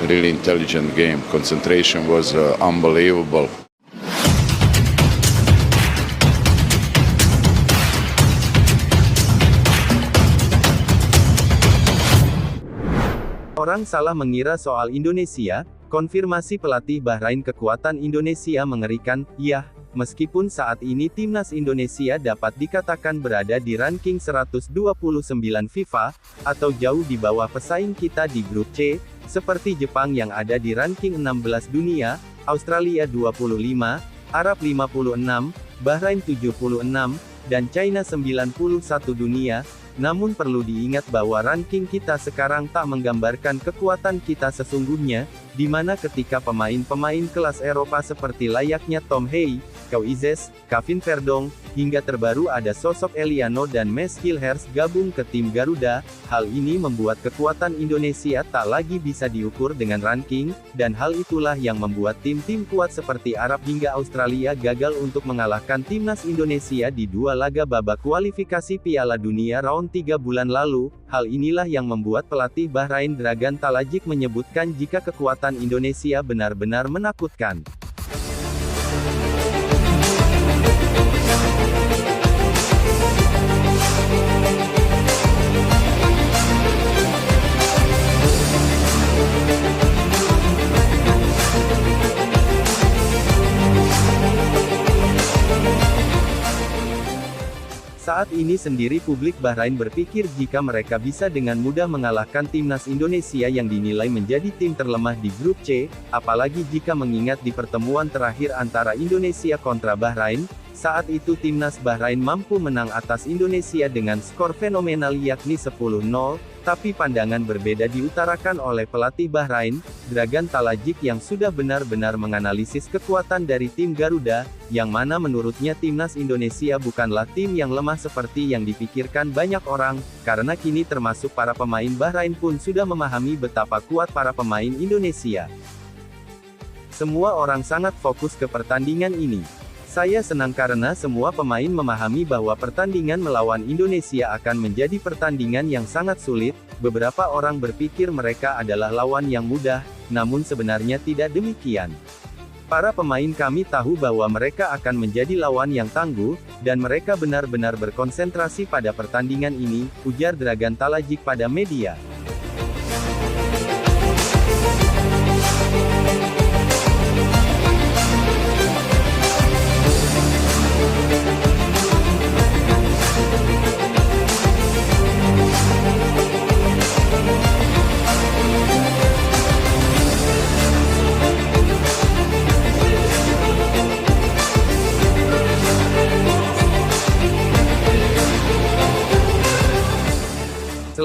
really intelligent game. Concentration was unbelievable. Orang salah mengira soal Indonesia, konfirmasi pelatih Bahrain kekuatan Indonesia mengerikan, yah, meskipun saat ini timnas Indonesia dapat dikatakan berada di ranking 129 FIFA, atau jauh di bawah pesaing kita di grup C, seperti Jepang yang ada di ranking 16 dunia, Australia 25, Arab 56, Bahrain 76, dan China 91 dunia. Namun perlu diingat bahwa ranking kita sekarang tak menggambarkan kekuatan kita sesungguhnya, di mana ketika pemain-pemain kelas Eropa seperti layaknya Tom Hay, Kau Izes, Kevin Verdong, hingga terbaru ada sosok Eliano dan Mes Hilhers gabung ke tim Garuda, hal ini membuat kekuatan Indonesia tak lagi bisa diukur dengan ranking, dan hal itulah yang membuat tim-tim kuat seperti Arab hingga Australia gagal untuk mengalahkan timnas Indonesia di dua laga babak kualifikasi Piala Dunia round 3 bulan lalu. Hal inilah yang membuat pelatih Bahrain Dragan Talajik menyebutkan jika kekuatan Indonesia benar-benar menakutkan. Saat ini sendiri publik Bahrain berpikir jika mereka bisa dengan mudah mengalahkan timnas Indonesia yang dinilai menjadi tim terlemah di grup C, apalagi jika mengingat di pertemuan terakhir antara Indonesia kontra Bahrain, saat itu timnas Bahrain mampu menang atas Indonesia dengan skor fenomenal yakni 10-0, tapi pandangan berbeda diutarakan oleh pelatih Bahrain, Dragan Talajik yang sudah benar-benar menganalisis kekuatan dari tim Garuda, yang mana menurutnya timnas Indonesia bukanlah tim yang lemah seperti yang dipikirkan banyak orang, karena kini termasuk para pemain Bahrain pun sudah memahami betapa kuat para pemain Indonesia. Semua orang sangat fokus ke pertandingan ini. Saya senang karena semua pemain memahami bahwa pertandingan melawan Indonesia akan menjadi pertandingan yang sangat sulit. Beberapa orang berpikir mereka adalah lawan yang mudah, namun sebenarnya tidak demikian. Para pemain kami tahu bahwa mereka akan menjadi lawan yang tangguh, dan mereka benar-benar berkonsentrasi pada pertandingan ini, ujar Dragan Talajik pada media.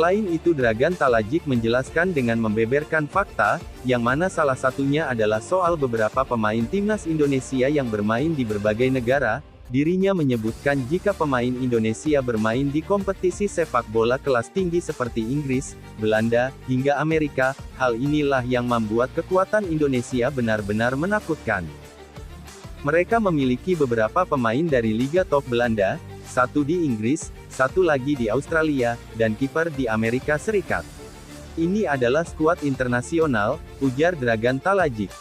Selain itu Dragan Talajik menjelaskan dengan membeberkan fakta, yang mana salah satunya adalah soal beberapa pemain timnas Indonesia yang bermain di berbagai negara. Dirinya menyebutkan jika pemain Indonesia bermain di kompetisi sepak bola kelas tinggi seperti Inggris, Belanda, hingga Amerika, hal inilah yang membuat kekuatan Indonesia benar-benar menakutkan. Mereka memiliki beberapa pemain dari Liga Top Belanda, satu di Inggris, satu lagi di Australia, dan kiper di Amerika Serikat. Ini adalah skuad internasional, ujar Dragan Talajik.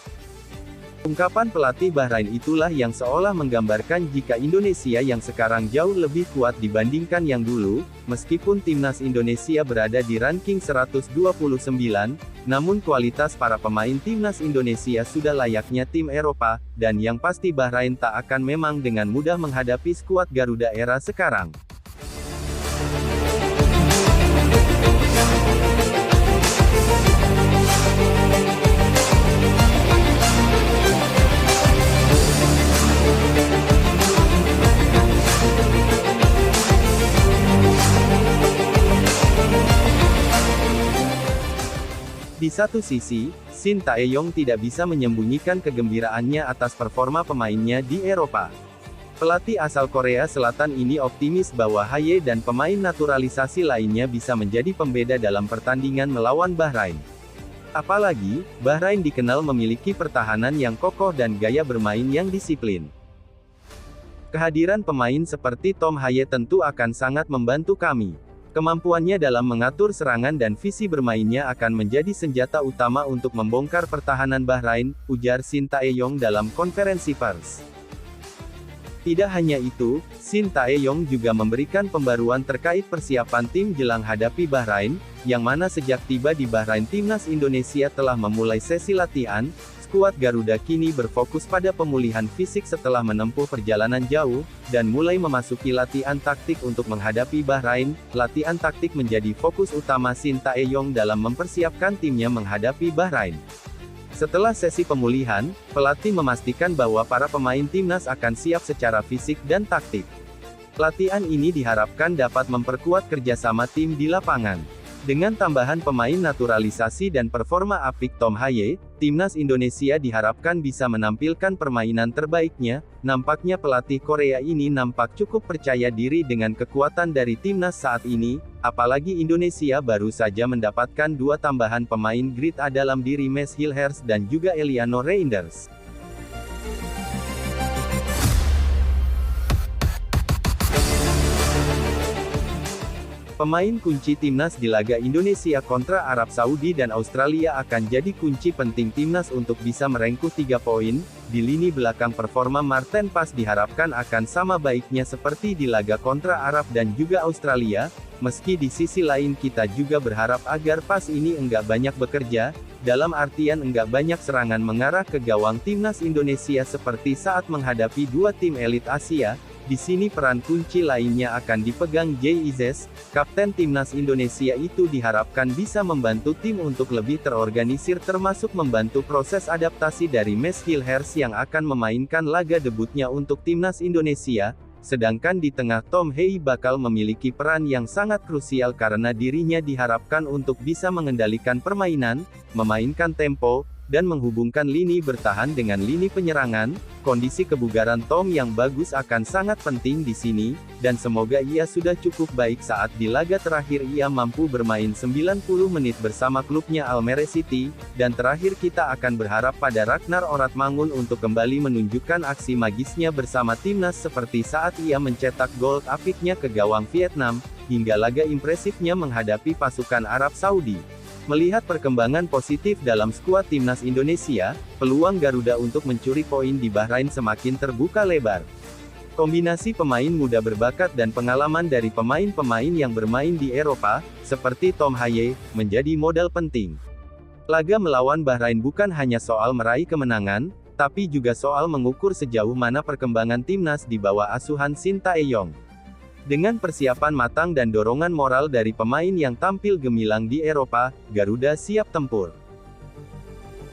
Ungkapan pelatih Bahrain itulah yang seolah menggambarkan jika Indonesia yang sekarang jauh lebih kuat dibandingkan yang dulu, meskipun timnas Indonesia berada di ranking 129, namun kualitas para pemain timnas Indonesia sudah layaknya tim Eropa, dan yang pasti Bahrain tak akan memang dengan mudah menghadapi skuad Garuda era sekarang. Di satu sisi, Shin Tae-yong tidak bisa menyembunyikan kegembiraannya atas performa pemainnya di Eropa. Pelatih asal Korea Selatan ini optimis bahwa Haye dan pemain naturalisasi lainnya bisa menjadi pembeda dalam pertandingan melawan Bahrain. Apalagi, Bahrain dikenal memiliki pertahanan yang kokoh dan gaya bermain yang disiplin. Kehadiran pemain seperti Tom Haye tentu akan sangat membantu kami. Kemampuannya dalam mengatur serangan dan visi bermainnya akan menjadi senjata utama untuk membongkar pertahanan Bahrain, ujar Shin Tae-yong dalam konferensi pers. Tidak hanya itu, Shin Tae-yong juga memberikan pembaruan terkait persiapan tim jelang hadapi Bahrain, yang mana sejak tiba di Bahrain timnas Indonesia telah memulai sesi latihan. Skuad Garuda kini berfokus pada pemulihan fisik setelah menempuh perjalanan jauh, dan mulai memasuki latihan taktik untuk menghadapi Bahrain. Latihan taktik menjadi fokus utama Shin Tae-yong dalam mempersiapkan timnya menghadapi Bahrain. Setelah sesi pemulihan, pelatih memastikan bahwa para pemain timnas akan siap secara fisik dan taktik. Latihan ini diharapkan dapat memperkuat kerjasama tim di lapangan. Dengan tambahan pemain naturalisasi dan performa apik Tom Haye, timnas Indonesia diharapkan bisa menampilkan permainan terbaiknya. Nampaknya pelatih Korea ini nampak cukup percaya diri dengan kekuatan dari timnas saat ini, apalagi Indonesia baru saja mendapatkan 2 tambahan pemain Grade A dalam diri Mes Hilhers dan juga Eliano Reinders. Pemain kunci timnas di laga Indonesia kontra Arab Saudi dan Australia akan jadi kunci penting timnas untuk bisa merengkuh 3 poin. Di lini belakang performa Marten Pas diharapkan akan sama baiknya seperti di laga kontra Arab dan juga Australia, meski di sisi lain kita juga berharap agar Pas ini enggak banyak bekerja, dalam artian enggak banyak serangan mengarah ke gawang timnas Indonesia seperti saat menghadapi 2 tim elit Asia. Di sini peran kunci lainnya akan dipegang Jay Izes, kapten timnas Indonesia itu diharapkan bisa membantu tim untuk lebih terorganisir termasuk membantu proses adaptasi dari Mes Hilhers yang akan memainkan laga debutnya untuk timnas Indonesia, sedangkan di tengah Tom Haye bakal memiliki peran yang sangat krusial karena dirinya diharapkan untuk bisa mengendalikan permainan, memainkan tempo, dan menghubungkan lini bertahan dengan lini penyerangan. Kondisi kebugaran Tom yang bagus akan sangat penting di sini, dan semoga ia sudah cukup baik saat di laga terakhir ia mampu bermain 90 menit bersama klubnya Almere City, dan terakhir kita akan berharap pada Ragnar Oratmangun untuk kembali menunjukkan aksi magisnya bersama timnas seperti saat ia mencetak gol apiknya ke gawang Vietnam, hingga laga impresifnya menghadapi pasukan Arab Saudi. Melihat perkembangan positif dalam skuad timnas Indonesia, peluang Garuda untuk mencuri poin di Bahrain semakin terbuka lebar. Kombinasi pemain muda berbakat dan pengalaman dari pemain-pemain yang bermain di Eropa, seperti Tom Haye, menjadi modal penting. Laga melawan Bahrain bukan hanya soal meraih kemenangan, tapi juga soal mengukur sejauh mana perkembangan timnas di bawah asuhan Shin Tae-yong. Dengan persiapan matang dan dorongan moral dari pemain yang tampil gemilang di Eropa, Garuda siap tempur.